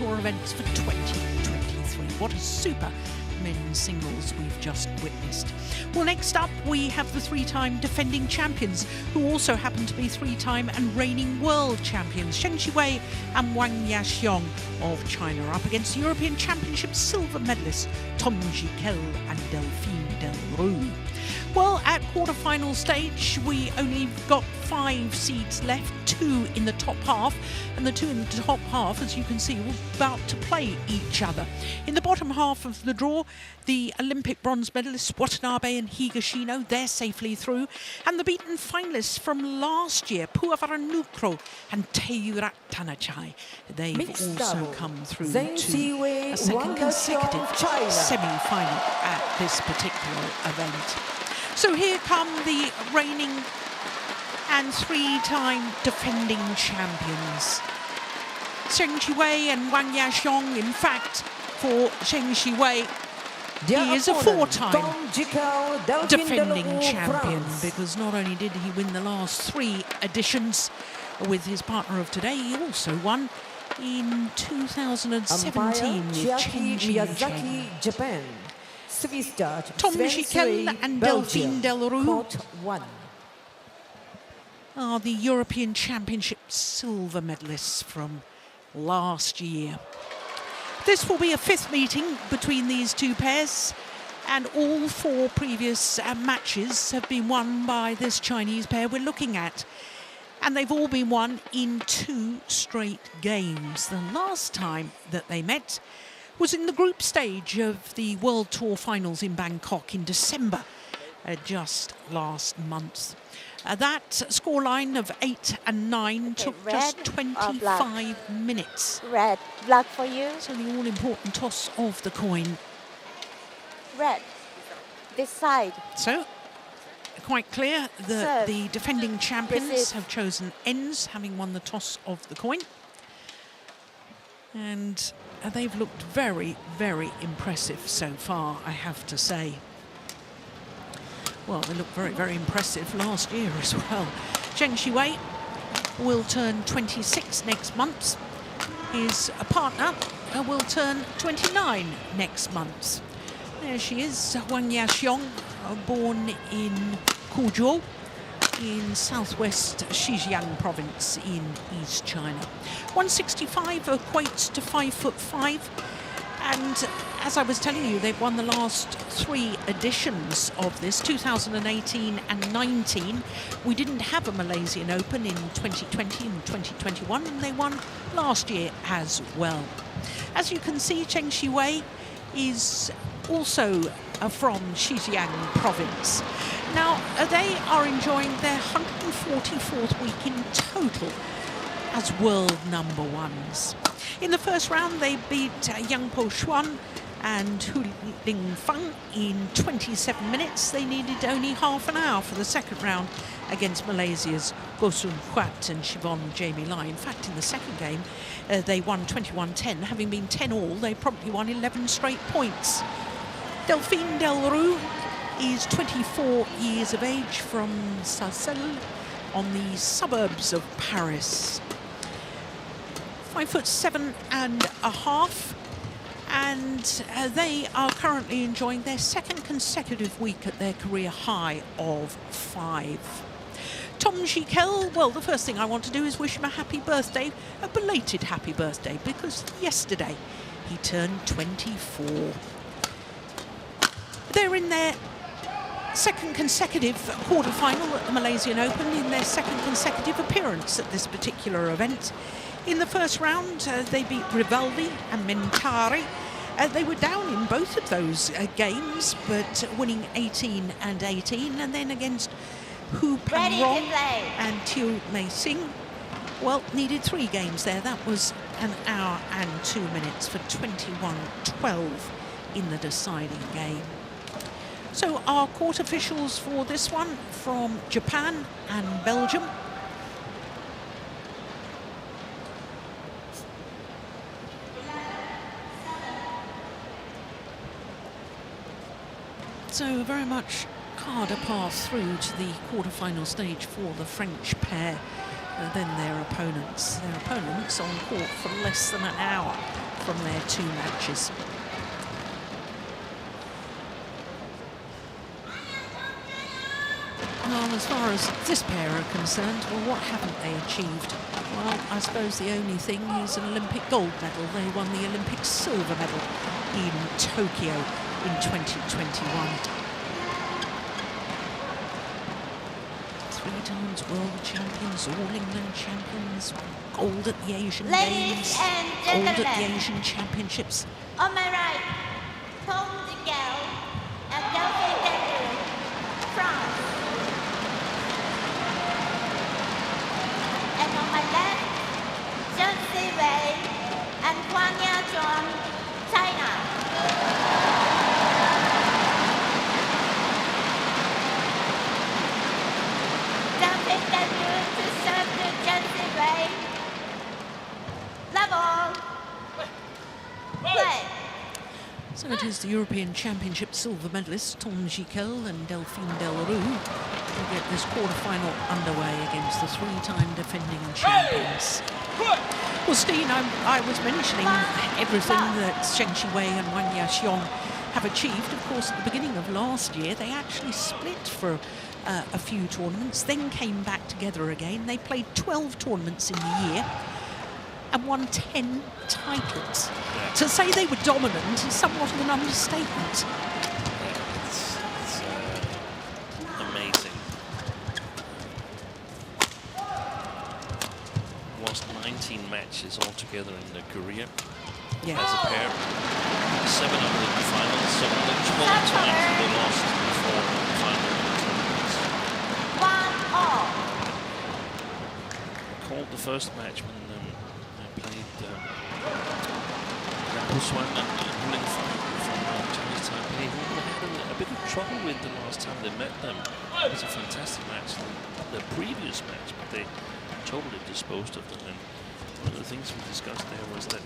Tour events for 2023. What a super men's singles we've just witnessed. Well, next up we have the three-time defending champions, who also happen to be three-time and reigning world champions, Zheng Qiwei and Huang of China, up against the European Championship silver medalists Gicquel and Delrue. Well, at quarter-final stage, we only got 5 seeds left, 2 in the top half, and the 2 in the top half, as you can see, were about to play each other. In the bottom half of the draw, the Olympic bronze medalists Watanabe and Higashino, they're safely through, and the beaten finalists from last year, Puavaranukroh and Tanachai, they've also come through to a second consecutive semi-final at this particular event. So here come the reigning and three-time defending champions, Zheng Qiwei and Huang Yaxiong. In fact, for Zheng Qiwei, he is a 4-time defending champion, because not only did he win the last 3 editions with his partner of today, he also won in 2017 with Zheng, Japan. Gicquel and Delrue are the European Championship silver medalists from last year. This will be a 5th meeting between these two pairs, and all 4 previous matches have been won by this Chinese pair we're looking at. And they've all been won in 2 straight games. The last time that they met was in the group stage of the World Tour finals in Bangkok in December, just last month. That scoreline of 8 and 9 took just 25 minutes. Red, black for you. So the all-important toss of the coin. Red, this side. So, quite clear that the defending champions have chosen ends, having won the toss of the coin. And they've looked very, very impressive so far, I have to say. Well, they looked very, very impressive last year as well. Zheng Qiwei will turn 26 next month. His partner will turn 29 next month. There she is, Huang Yaxiong, born in Kuzhou in southwest Xinjiang province in East China. 165 equates to 5'5", and as I was telling you, they've won the last 3 editions of this, 2018 and 19. We didn't have a Malaysian Open in 2020 and 2021, and they won last year as well. As you can see, Zheng Qiwei is also from Xinjiang province. Now, they are enjoying their 144th week in total as world #1s. In the first round, they beat Yang Po Xuan and Hu Lingfeng in 27 minutes. They needed only half an hour for the second round against Malaysia's Goh Sun Huat and Siobhan Jamie Lai. In fact, in the second game, they won 21-10. Having been 10-all, they promptly won 11 straight points. Delphine Delrue is 24 years of age, from Sarcelles on the suburbs of Paris. 5'7½", and they are currently enjoying their 2nd consecutive week at their career high of 5. Tom Gicquel, well, the first thing I want to do is wish him a happy birthday, a belated happy birthday, because yesterday he turned 24. They're in their 2nd consecutive quarter-final at the Malaysian Open, in their 2nd consecutive appearance at this particular event. In the first round, they beat Rivaldi and Mentari. They were down in both of those games, but winning 18 and 18, and then against Hu Panrong and Teo Mei Sing, well, needed 3 games there. That was 1 hour and 2 minutes for 21-12 in the deciding game. So our court officials for this one from Japan and Belgium. So very much card a path through to the quarter-final stage for the French pair, than their opponents. Their opponents on court for less than an hour. from their 2 matches. Well, as far as this pair are concerned, well, what haven't they achieved? Well, I suppose the only thing is an Olympic gold medal. They won the Olympic silver medal in Tokyo in 2021. 3 times world champions, all England champions, gold at the Asian Games, gold at the Asian Championships. On my right, Gicquel and Delrue, France. And on my left, Zheng and Huang, China. Delrue to serve to Zheng. Level. Play. So it is the European Championship silver medalists Tom Gicquel and Delrue who get this quarter-final underway against the 3-time defending champions. Well, Steen, I was mentioning everything that Zheng Qiwei and Wang Yaxiong have achieved. Of course, at the beginning of last year, they actually split for a few tournaments, then came back together again. They played 12 tournaments in the year and won 10 titles. Yeah. To say they were dominant is somewhat of an understatement. It's amazing. Lost 19 matches altogether in their career Yeah. as a pair. 7 of them in the finals, so only 12 times they lost before the final tournaments. 1-all. I called the first match when I played Swan and Huang from Chinese Taipei, who had a bit of trouble with the last time they met them. It was a fantastic match, the previous match, but they totally disposed of them. And one of the things we discussed there was that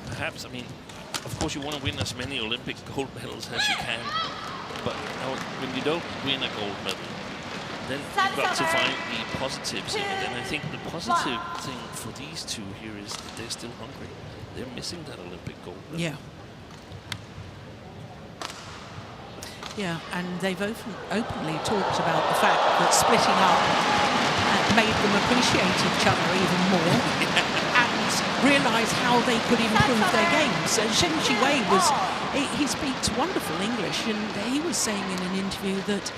perhaps, I mean, of course you want to win as many Olympic gold medals as you can, but when you don't win a gold medal, then you've got to find the positives in it. And I think the positive thing for these two here is that they're still hungry. They're missing that Olympic gold medal. Yeah. Yeah, and they've openly talked about the fact that splitting up made them appreciate each other even more and realise how they could improve their games. So Zheng Qiwei he speaks wonderful English, and he was saying in an interview that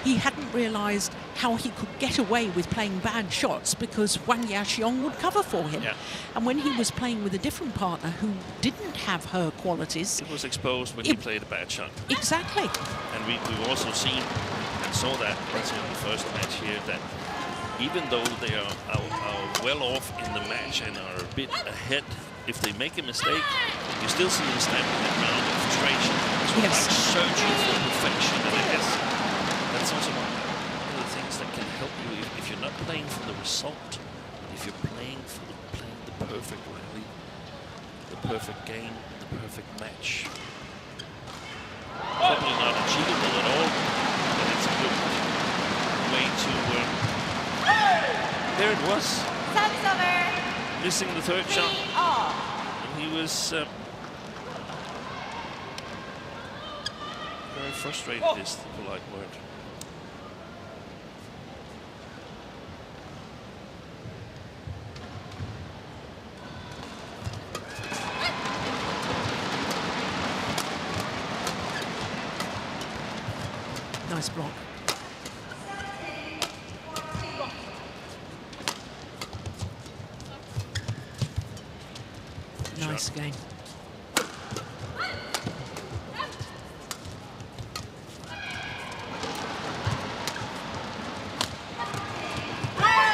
he hadn't realised how he could get away with playing bad shots because Wang Yaxiong would cover for him. Yeah. And when he was playing with a different partner who didn't have her qualities... It was exposed when he played a bad shot. Exactly. And we've also seen and saw that also in the first match here, that even though they are well off in the match and are a bit ahead, if they make a mistake, you still see them standing in that round of frustration. So Yes. like searching for perfection, and I guess that's also one of the things that can help you if you're not playing for the result, if you're playing for playing the perfect rally, the perfect game, the perfect match. Probably not achievable at all, but it's a good way to. There it was. Service over. Missing the third shot. 3-all. And he was very frustrated, is the polite word. Nice block. Nice again.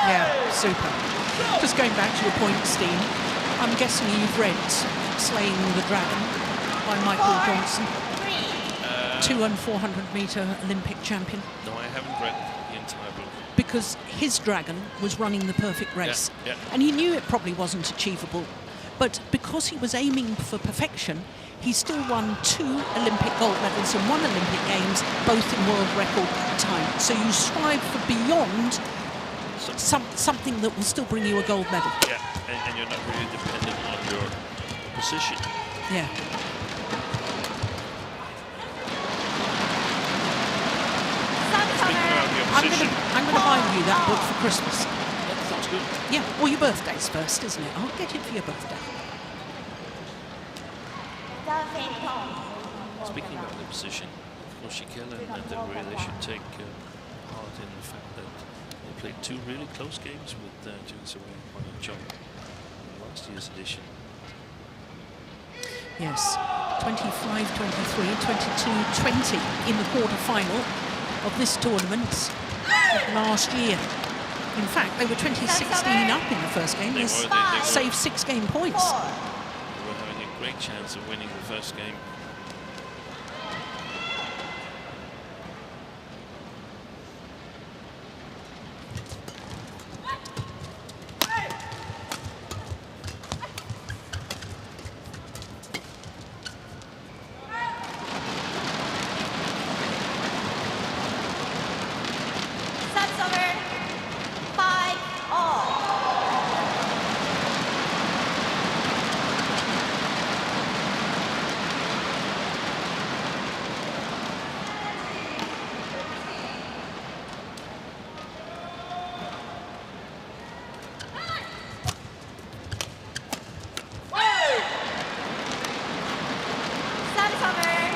Yeah, super. Just going back to your point, Steen, I'm guessing you've read Slaying the Dragon by Michael Johnson, 200 and 400 metre Olympic champion. No, I haven't read the entire book. Because his dragon was running the perfect race. Yeah. And he knew it probably wasn't achievable. But because he was aiming for perfection, he still won 2 Olympic gold medals and 1 Olympic Games, both in world record time. So you strive for beyond something that will still bring you a gold medal. Yeah, and you're not really dependent on your position. Yeah. Speaking about the opposition, I'm going to buy you that book for Christmas. that sounds good. Yeah, well, your birthday's first, isn't it? I'll get it for your birthday. Speaking about the position, of course, Gicquel and Delrue, they should take part in the fact that they played 2 really close games with Zheng and Huang in last year's edition. Yes, 25-23, 22-20 in the quarter-final of this tournament of last year. In fact, they were 20-16 up in the first game. They saved 6 game points. They were having a great chance of winning the first game.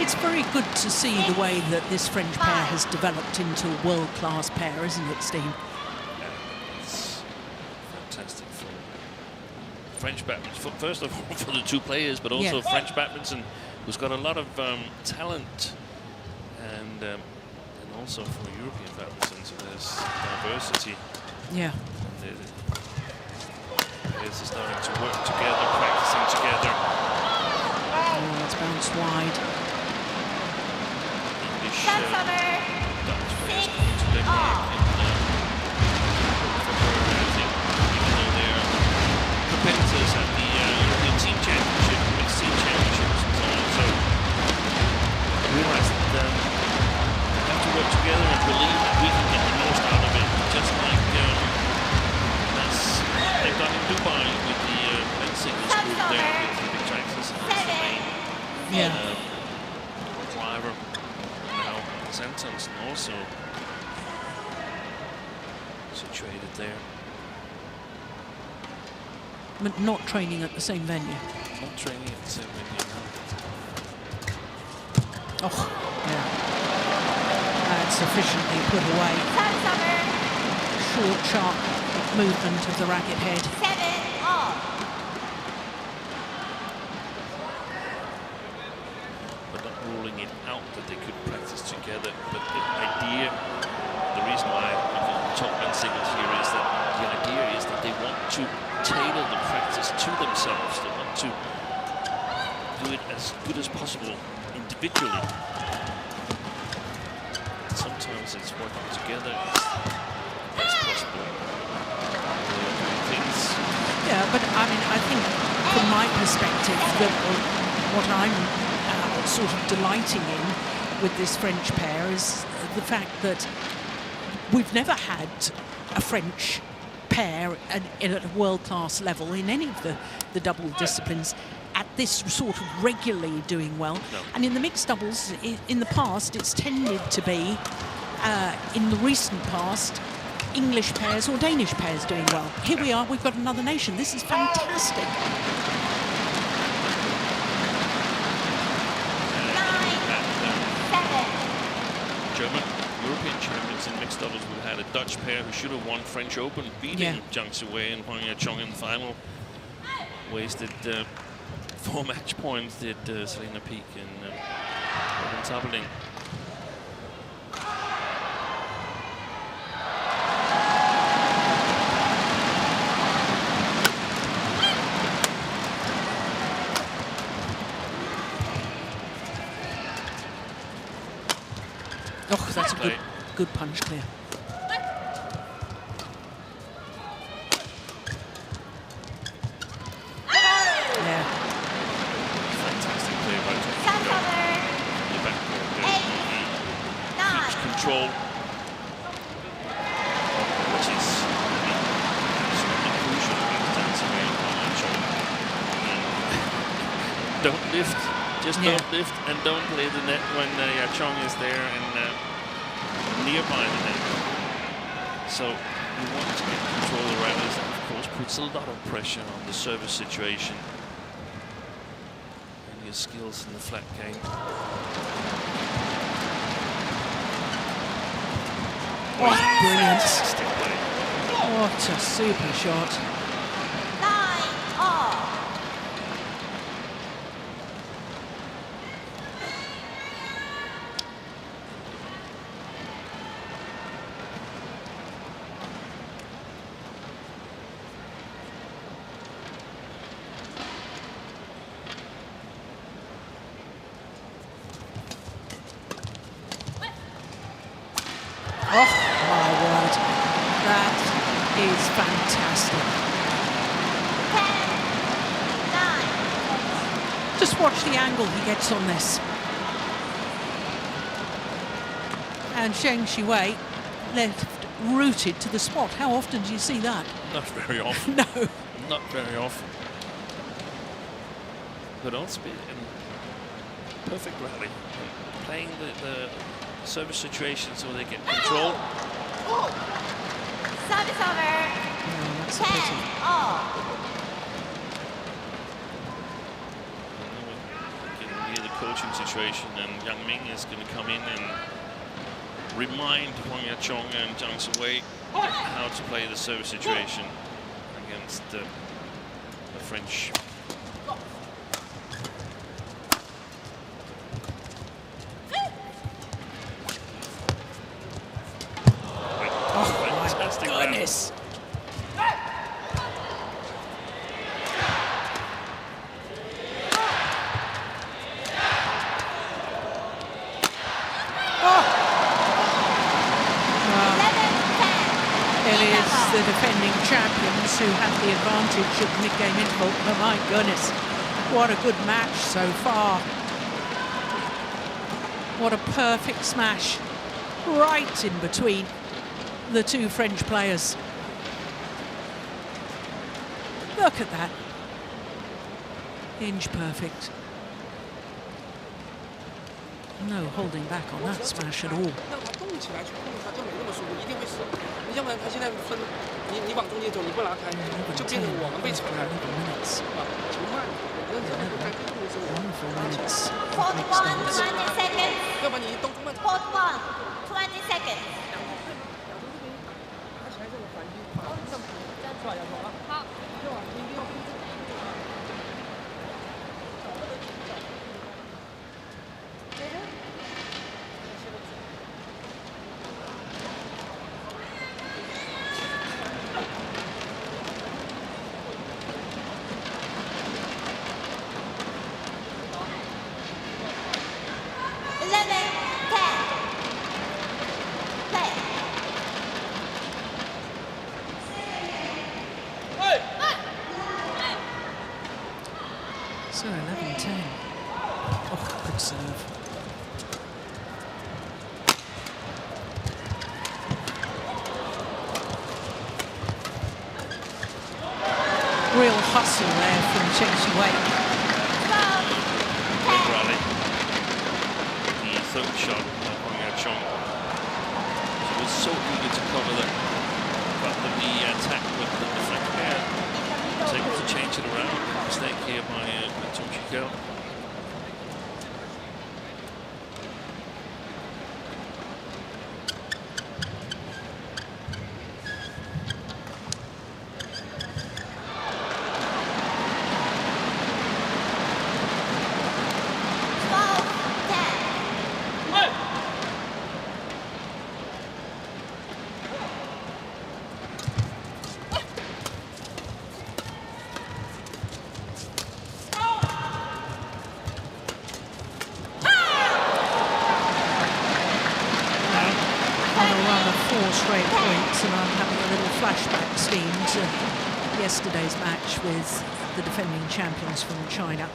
It's very good to see the way that this French pair has developed into a world-class pair, isn't it, Steve? Yeah, it's fantastic for French badminton. First of all, for the 2 players, but also French badminton, who's got a lot of talent, and also for European badminton, so there's diversity. Yeah. And players are starting to work together, practicing together. Oh, that's bounced wide. English Dutch players coming to Denmark in February, I think, even though they're competitors at the European Team Championship, Mixed Team Championships, and so on. So realize that we have to work together and believe that we can get the most out of it, just like as they've done in Dubai with the men's singles group there with the big Jackson as the main driver. Now Sentence also situated there. But not training at the same venue. Not training at the same venue now. Oh, yeah. That's sufficiently put away. Short, sharp movement of the racket head. But not ruling it out that they could practice together. But the idea, the reason why I talk men's singles here is that the idea is that they want to tailor the practice to themselves. They want to do it as good as possible individually. And sometimes it's working together as best possible. Things. Yeah, but I mean, I think from my perspective, that what I'm sort of delighting in with this French pair is the fact that we've never had a French pair at a world-class level in any of the double disciplines at this sort of regularly doing well. No. And in the mixed doubles, in the past, it's tended to be, in the recent past, English pairs or Danish pairs doing well. Here we are, we've got another nation. This is fantastic. German European champions in mixed doubles would have had a Dutch pair who should have won French Open, beating Zhang Siwei and Huang in the final. Wasted 4 match points, did Selena Peak and Robin Tabeling. Oh, that's a good punch clear. Yeah. Fantastic play by Gicquel. The backboard there. He keeps control, which is absolutely crucial against Zhang Siwei and Huang. don't lift. Just don't lift, and don't play the net when Chong is there and nearby the net. So you want to get control of the rallies. That, of course, puts a lot of pressure on the service situation and your skills in the flat game. Oh, brilliant. What a super shot. 9-all. Oh, my word. That is fantastic. 10-9. Just watch the angle he gets on this. And Zheng Xiwei left rooted to the spot. How often do you see that? Not very often. No. Not very often. But also in perfect rally. Playing the service situation so they get control. Service over. No, that's a pity. 10-all. Getting near the coaching situation, and Yang Ming is going to come in and remind Huang Chong and Zhang Siwei how to play the service situation against the French. Goodness. It is the defending champions who have the advantage at the mid-game interval. But my goodness, what a good match so far. What a perfect smash right in between the two French players. Look at that. Inch perfect. No holding back on that smash at all. 要不然他现在分你往中间走，你不拉开，就变成我们被扯开。球慢，认真不开动的时候。Port 1, 20 seconds. 要不然你动作慢。Port 1, 20 seconds. 拿起来这个反击，这样是吧？摇头啊。好。要往前要。 So 11-10. Oh, good serve. Real hustle there from Zheng Xiwei. Big rally. The third shot of Huang Chong. She was so eager to cover that, but the attack with the French pair was able to change it around. Mistake here by Gicquel. Straight points, and I'm having a little flashback steam to yesterday's match with the defending champions from China.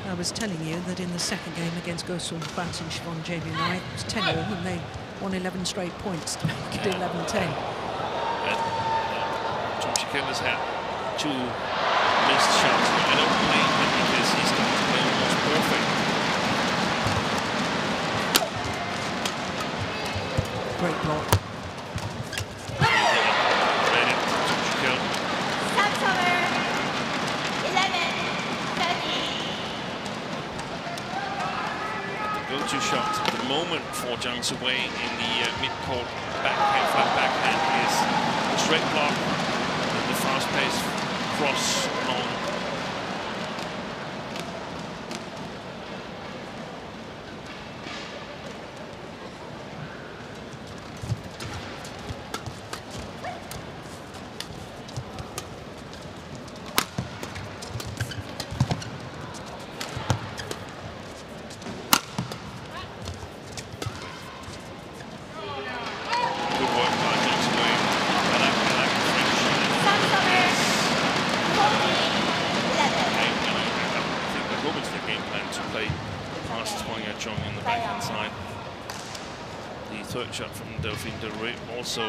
I was telling you that in the second game against Gosun Huat and Siobhan Jamie Knight, it was 10-all, and they won 11 straight points to make it 11-10. Gicquel has had 2 missed shots. I don't blame him because he's Great block. Service over. 11-30. The go-to shot at the moment for Zheng Siwei in the mid-court backhand, flat backhand is the straight block and the fast-paced cross long. Shot from Delrue, also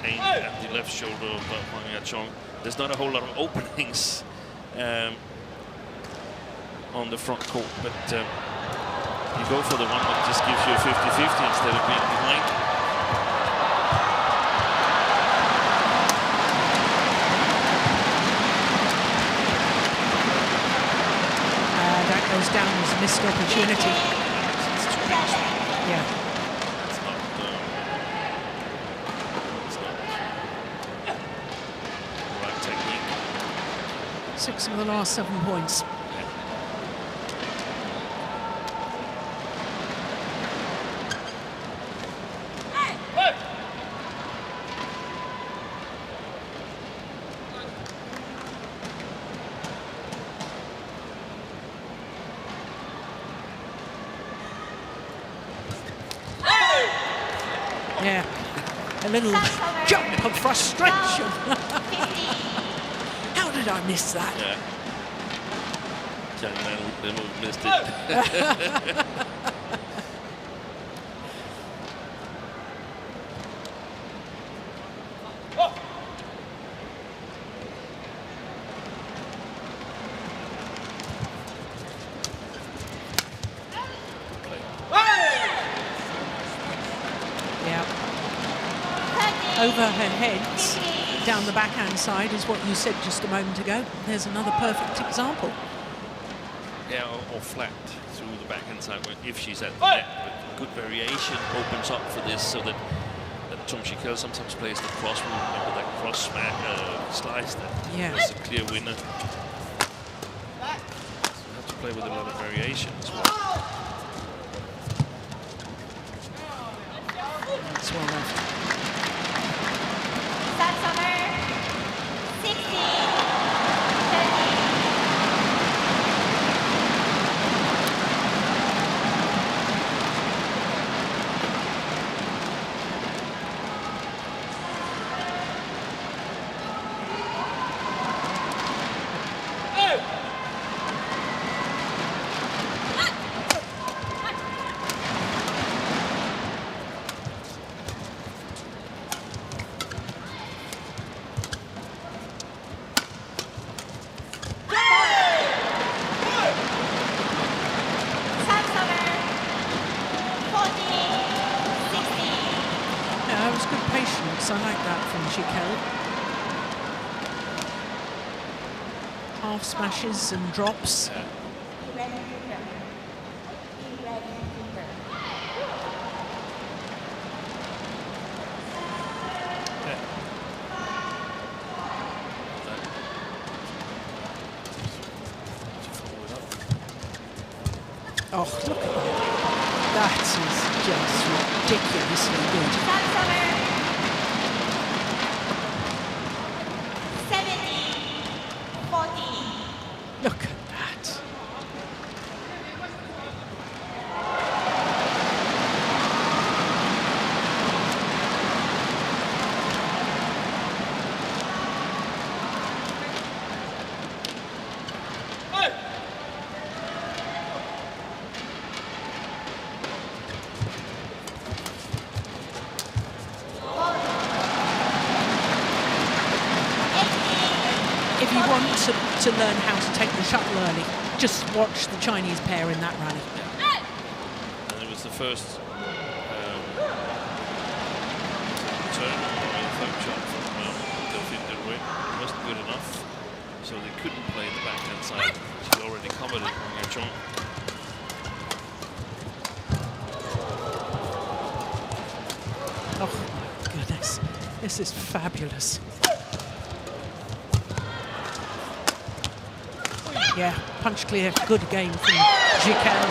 aimed at the left shoulder of Huang. There's not a whole lot of openings on the front court, but you go for the one that just gives you a 50-50 instead of being behind. That goes down as a missed opportunity. Yeah. 6 of the last 7 points. Yeah, a little jump of frustration. How did I miss that? Yeah. Zheng then missed it. Yeah. Over her heads, down the backhand side is what you said just a moment ago. There's another perfect example. Yeah, or flat through the backhand side if she's at the net. But good variation opens up for this so that Gicquel sometimes plays the cross move. Remember that cross slice that is a clear winner. So you have to play with a lot of variation as well. That's well left. Service over. 60-30. I like that from Gicquel. Half smashes and drops. Yeah. Oh, look at that. That is just ridiculously good. 70-40. Look at that. If you want to learn how to take the shuttle early, just watch the Chinese pair in that rally. And it was the first return. Foam shot from Delrue wasn't good enough, so they couldn't play the backhand side. She's already commented on Zheng. Oh my goodness, this is fabulous. Yeah, punch clear, good game from Gicquel.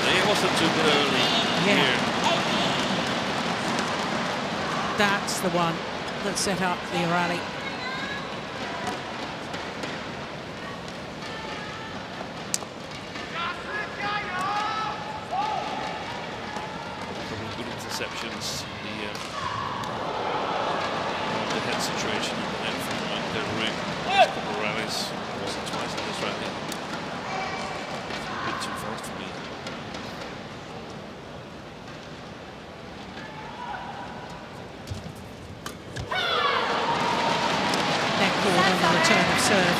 They also took it early here. That's the one that set up the rally. Good interceptions. The head situation in the net from Delrue. A couple of rallies. Wasn't twice in this rally. A bit too fast for me. On the return of serve.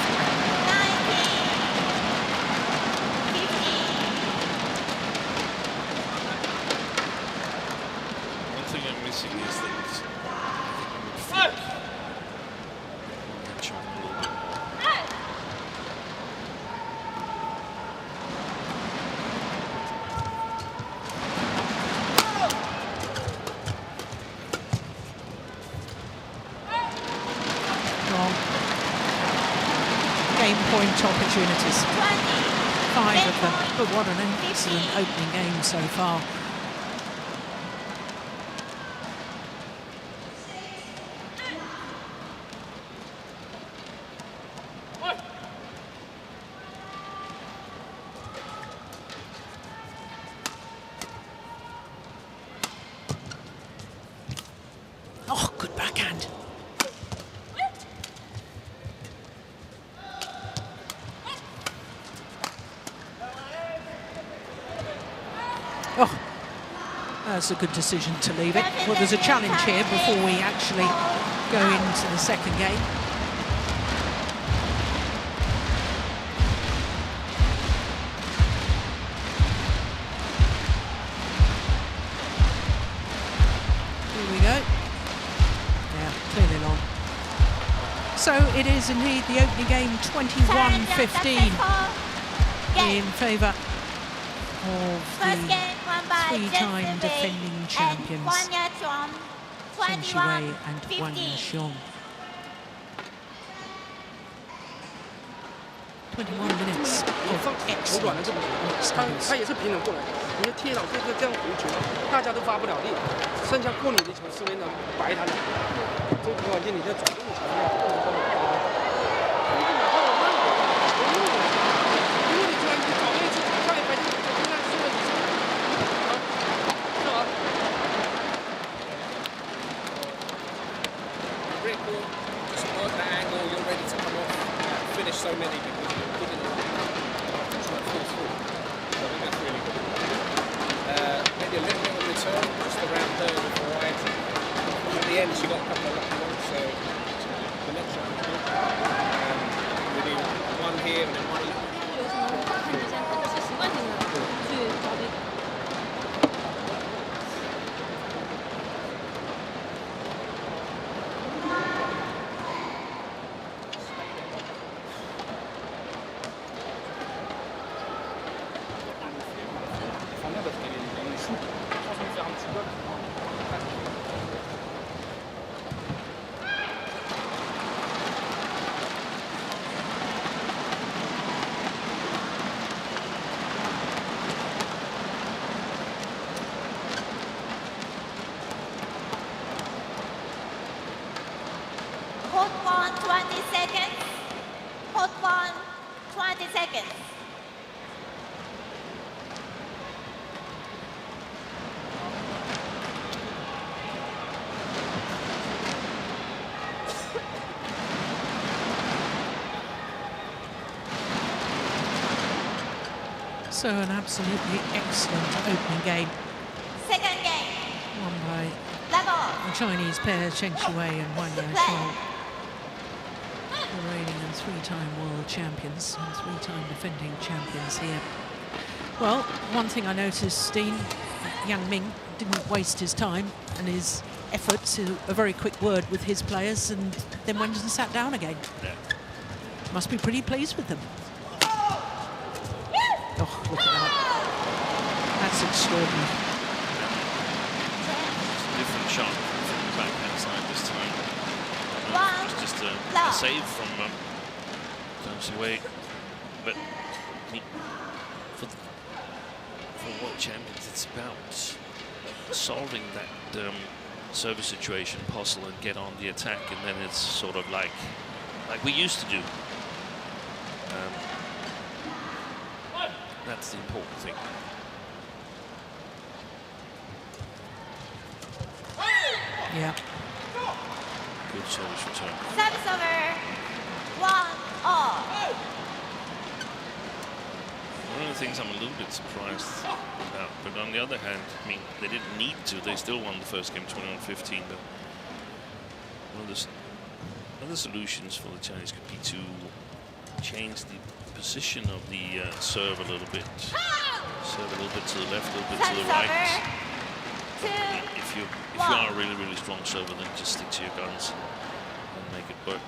19, 15. One thing I'm missing is that I think I would flick on Chong a little bit more. Game point opportunities. 20. 5 of them. But what an excellent opening game so far. Oh, good backhand. Oh, that's a good decision to leave it. Well, there's a challenge here before we actually go into the second game. Here we go. Yeah, clearly long. So it is indeed the opening game, 21-15 in favour of the three-time defending champions, Zheng Shiwei and Huang. 21 minutes of excellent studies. 他也是平衡过来，你就贴老这个这样回球，大家都发不了力，剩下过你的球是为了白他的。这个环境你在转动的情况下，不能帮我发。如果你突然你搞了一次上一排就应该输了，你是吧？ Great ball, just work that angle, you're ready to come off, finish so many because you're good enough to try and force through. So I think that's really good. Maybe a little bit of return, just around her with variety. At the end she got a couple of lucky ones, so the next one was good. We do one here and then one left. Hot one, 20 seconds. Hot one, 20 seconds. So an absolutely excellent opening game, Second game. won by Level. the Chinese pair Zheng Shiwei and Huang Play. the reigning and three-time world champions and three-time defending champions here. Well, one thing I noticed, Steen, Yang Ming didn't waste his time and his efforts, a very quick word with his players, and then went and sat down again. Yeah. Must be pretty pleased with them. Oh, look at that. That's extraordinary. It's a different shot from the backhand side this time. It's just a save from away. But for World Champions, it's about solving that service situation, puzzle, and get on the attack, and then it's sort of like we used to do. That's the important thing. Yeah. Good service return. Service over. 1-all. One of the things I'm a little bit surprised about, but on the other hand, I mean, they didn't need to. They still won the first game 21-15, but one of the solutions for the Chinese could be to change the position of the serve a little bit. Serve a little bit to the left, a little bit to the right. If you are a really, really strong server, then just stick to your guns and make it work.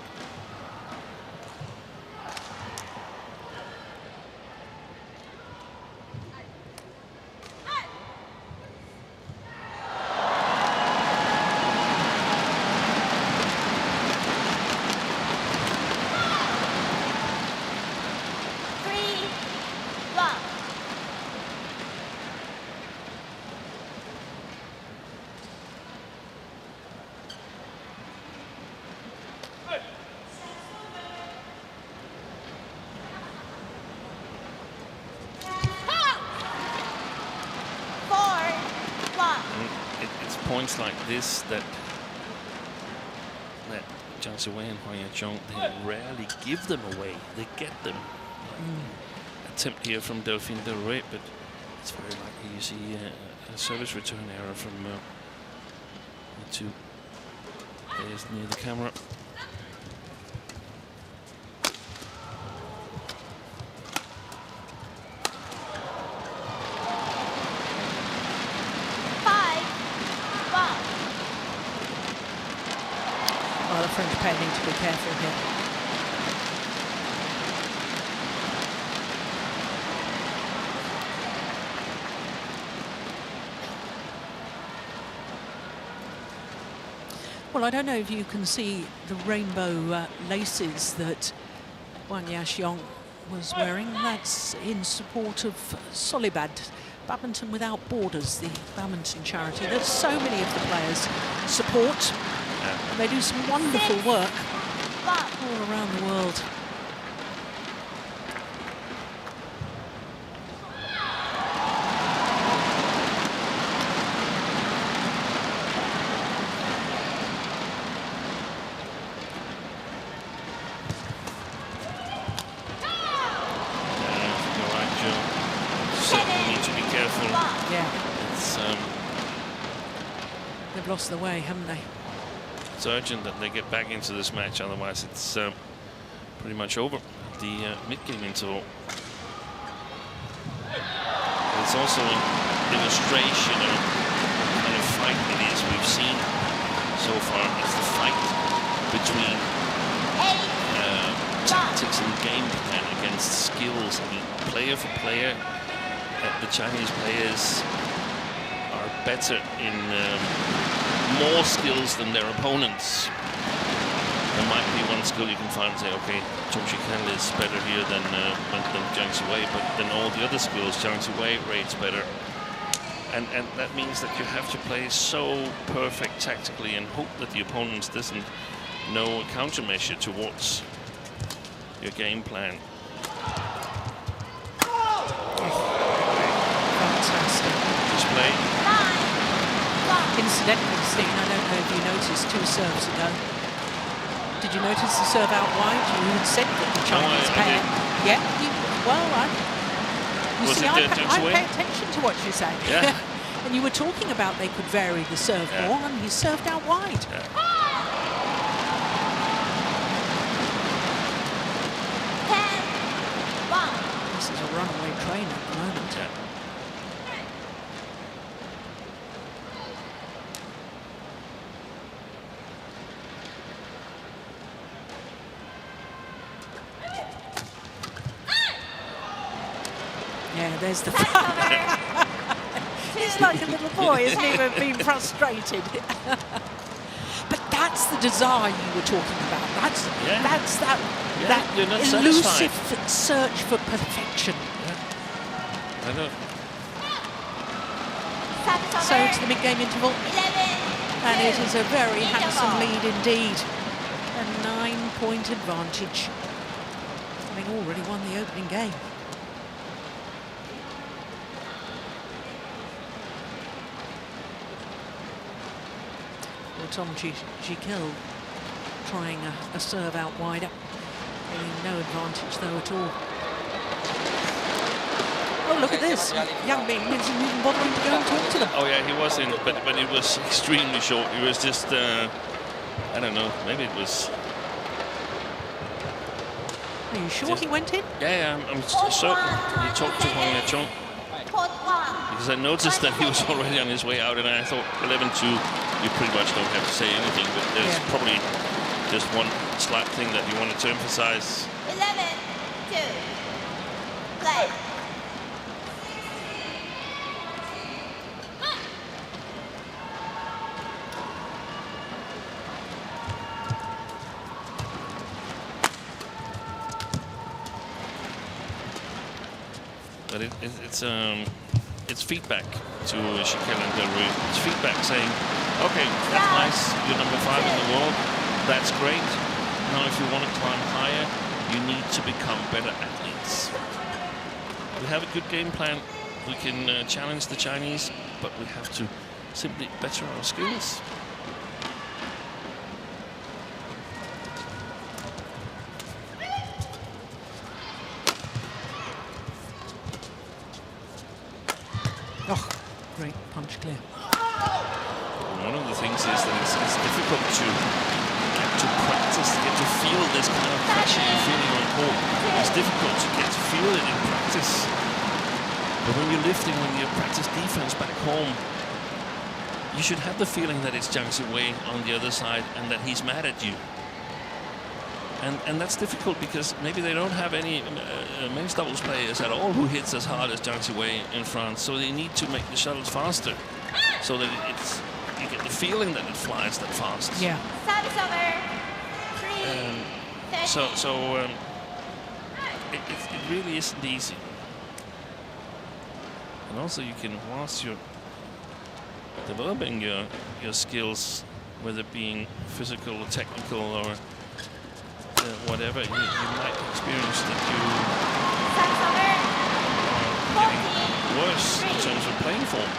Points like this that Zhang Siwei and Huang Yachong, they rarely give them away. They get them. Attempt here from Delrue, but it's very likely you see a service return error from the two players near the camera. The French pair need to be careful here. Well, I don't know if you can see the rainbow laces that Huang Yachong was wearing. That's in support of Solibad, Badminton Without Borders, the badminton charity that so many of the players support. And they do some wonderful work all around the world. You're right, Joe. Certainly need to be careful. Yeah. It's, they've lost their way, haven't they? it's urgent that they get back into this match, otherwise it's pretty much over. The mid-game interval. It's also an illustration of the kind of fight it is we've seen so far. It's the fight between tactics and game plan against skills. I mean, player for player, the Chinese players are better in more skills than their opponents. There might be one skill you can find and say, okay, Gicquel is better here than Zheng Siwei, but then all the other skills, Zheng Siwei rates better. And that means that you have to play so perfect tactically and hope that the opponent doesn't know a countermeasure towards your game plan. Fantastic. Display. Incidentally, Steen, I don't know if you noticed 2 serves ago. Did you notice the serve out wide? You had said that the Chinese pair. Yeah, I pay attention to what you say. Yeah. And you were talking about they could vary the serve more, and he served out wide. Yeah. This is a runaway train at the moment. Yeah. hair. There's the He's like a little boy, isn't he, with being frustrated. But that's the desire you were talking about. That's that you're not elusive satisfied. search for perfection. I know. So to the mid-game interval, and it is a very handsome lead indeed. A 9-point advantage, having already won the opening game. Well, Tom Gicquel trying a serve out wider, getting no advantage though at all. Oh, look at this. Young Ming isn't even bothering to go and talk to them. Oh yeah, he was in, but it was extremely short. He was just, I don't know, maybe it was... Are you sure he went in? Yeah, I'm certain he talked to Huang because I noticed that he was already on his way out, and I thought 11-2, you pretty much don't have to say anything, but there's probably just one slight thing that you wanted to emphasize. 11-2, play. But it's feedback to Gicquel and Delrue. It's feedback saying, okay, that's nice, you're number 5 in the world, that's great. Now if you want to climb higher, you need to become better athletes. We have a good game plan, we can challenge the Chinese, but we have to simply better our skills. Oh, great punch clear. One of the things is that it's difficult to get to practice, get to feel this kind of pressure you're feeling on court. It's difficult to get to feel it in practice. But when you're lifting, when you practice defense back home, you should have the feeling that it's Zhang Ziwei on the other side and that he's mad at you. And that's difficult because maybe they don't have any men's doubles players at all who hits as hard as Zhang Ziwei in France. So they need to make the shuttles faster so that you get the feeling that it flies that fast. Yeah. Service over. It really isn't easy. And also you can, whilst you're developing your skills, whether being physical or technical or whatever, you might experience that you are getting worse in terms of playing form.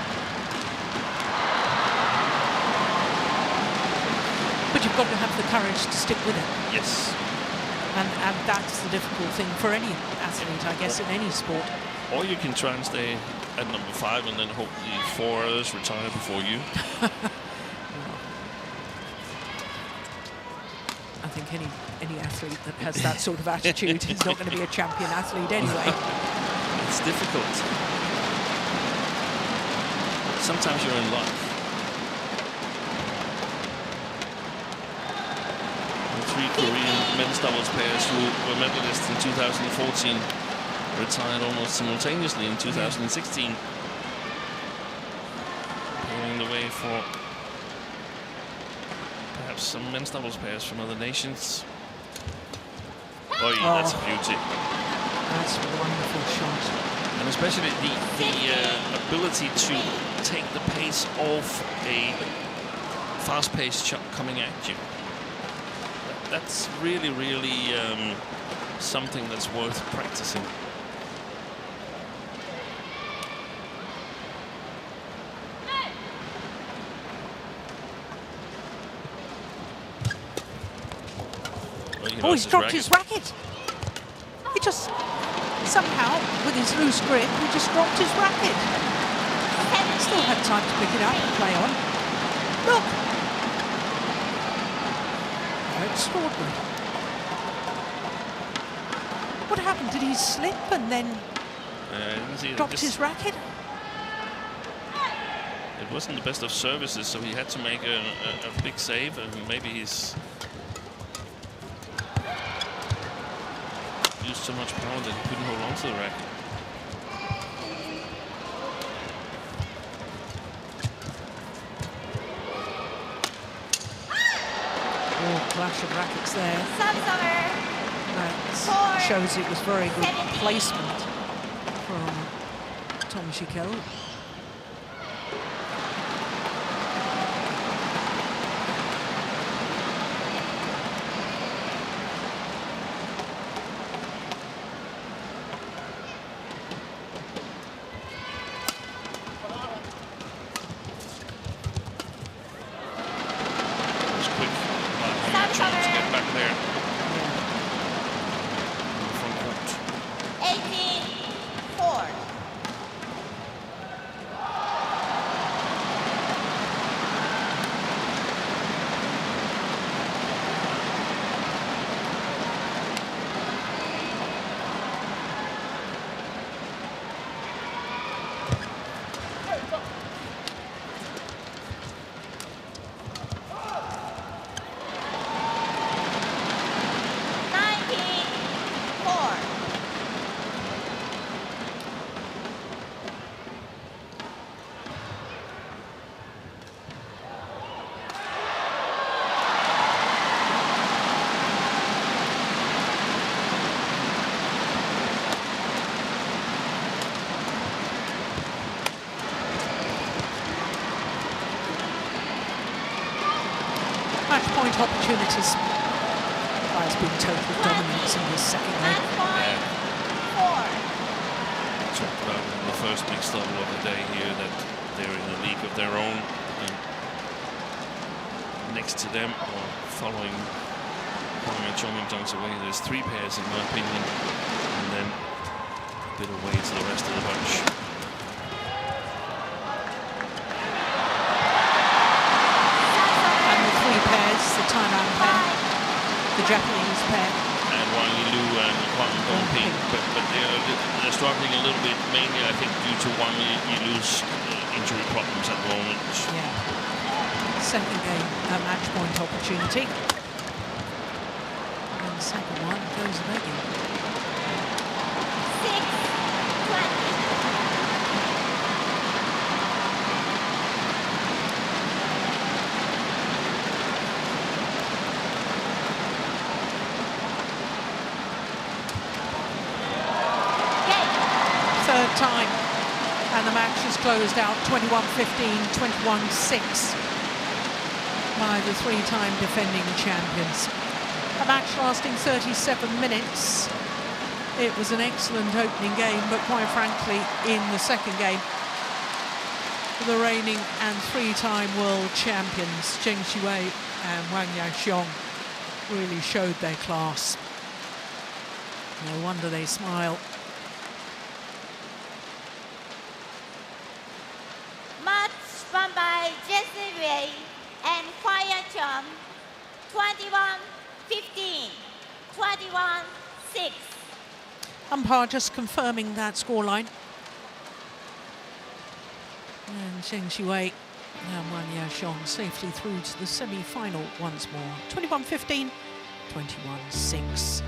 But you've got to have the courage to stick with it. Yes. And that's the difficult thing for any athlete, I guess, in any sport. Or you can try and stay at number 5 and then hope the 4 others retire before you. I think any athlete that has that sort of attitude is not going to be a champion athlete anyway. It's difficult. Sometimes you're in luck. The 3 Korean men's doubles players who were medalists in 2014 retired almost simultaneously in 2016, paving the way for perhaps some men's doubles players from other nations. Oh, yeah, that's a beauty. That's a wonderful shot. And especially the ability to take the pace off a fast-paced shot coming at you. That's really, really something that's worth practicing. Oh, he's dropped his racket. He just, somehow, with his loose grip, he just dropped his racket. Still had time to pick it up and play on. Look. Extraordinary. What happened? Did he slip and then dropped his racket? It wasn't the best of services, so he had to make a big save, and maybe he's used so much power that he couldn't hold on to the racket. clash of rackets there. Service over. That shows it was very good placement from Tom Gicquel. Match point opportunities. There's been total dominance in this second game. Talked about in the first mixed double of the day here that they're in a league of their own. And next to them, or following Huang and Zheng and Zheng's away, there's 3 pairs in my opinion, and then a bit away to the rest of the bunch. The Thailand pair, the Japanese pair, and Wang Yilu and Huang Dongping, but they're struggling a little bit, mainly I think due to Wang Yilu's injury problems at the moment. Yeah. Second game, a match point opportunity, and the second one goes begging. 6-20. Time, and the match is closed out 21-15, 21-6 by the 3-time defending champions. A match lasting 37 minutes. It was an excellent opening game, but quite frankly, in the second game, the reigning and 3-time world champions Zheng and Wang Yaxiong really showed their class. No wonder they smile. Won by Delrue and Huang, 21-15, 21-6. Umpire just confirming that scoreline. And Zheng and Wang Yaxiong safely through to the semi-final once more. 21-15, 21-6.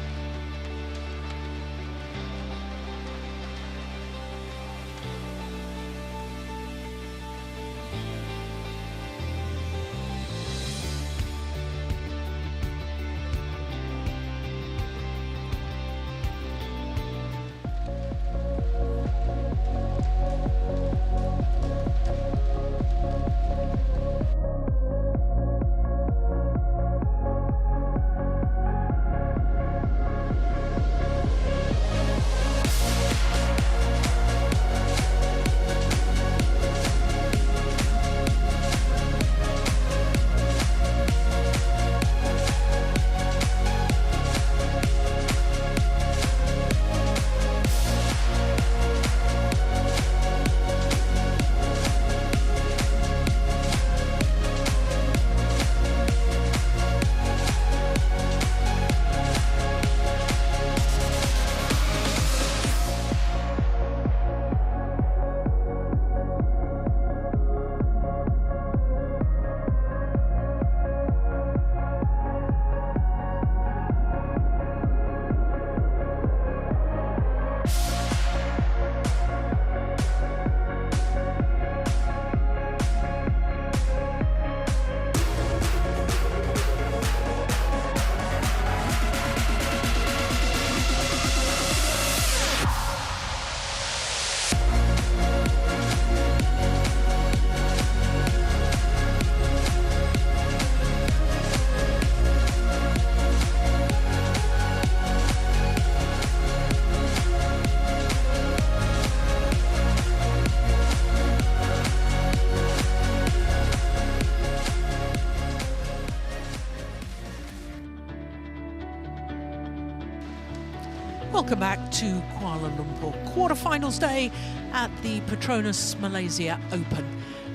welcome back to Kuala Lumpur. Quarterfinals day at the PETRONAS Malaysia Open,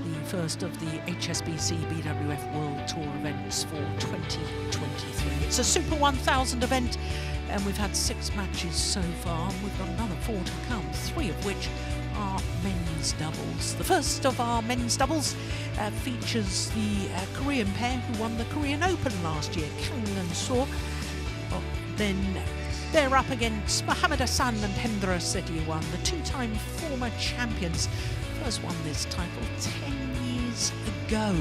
the first of the HSBC BWF World Tour events for 2023. It's a Super 1000 event, and we've had 6 matches so far, and we've got another 4 to come, 3 of which are men's doubles. The first of our men's doubles features the Korean pair who won the Korean Open last year, Kang and So. Well, then they're up against Mohammad Hassan and Hendra Setiawan, the 2-time former champions. First won this title 10 years ago.